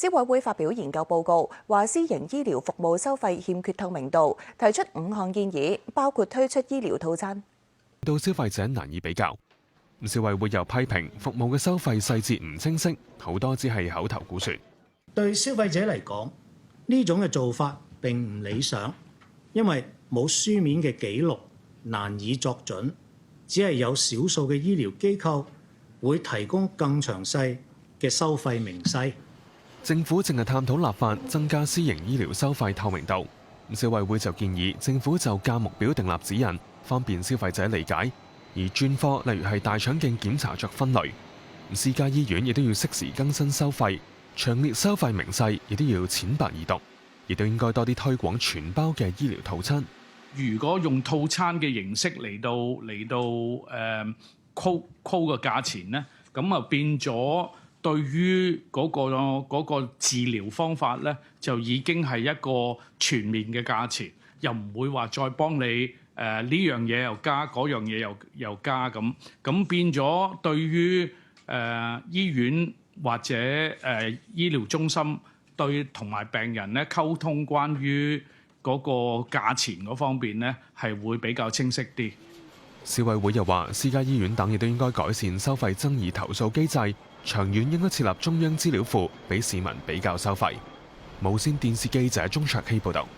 消委會發表研究報告，話私營醫療服務收費欠缺透明度，提出5項建議，包括推出醫療套餐，到消費者難以比較。消委會又批評服務嘅收費細節唔清晰，好多只係口頭估算。對消費者嚟講，呢種嘅做法並唔理想，因為冇書面嘅記錄，難以作準。只係有少數嘅醫療機構會提供更詳細嘅收費明細。政府正係探討立法增加私營醫療收費透明度。消委會就建議政府就價目表訂立指引，方便消費者理解。而專科例如係大腸鏡檢查作分類，私家醫院亦都要適時更新收費，詳列收費明細亦都要淺白易讀，亦都應該多啲推廣全包嘅醫療套餐。如果用套餐嘅形式嚟到扣個價錢咧，咁啊變咗對於嗰個治療方法咧，就已經係一個全面嘅價錢，又唔會話再幫你。呢樣嘢又加，嗰樣嘢又加咁變咗對於醫院或者醫療中心對同埋病人咧溝通關於嗰個價錢嗰方面咧係會比較清晰啲。消委會又話，私家醫院等亦都應該改善收費爭議投訴機制，長遠應該設立中央資料庫，俾市民比較收費。無線電視記者鍾卓希報導。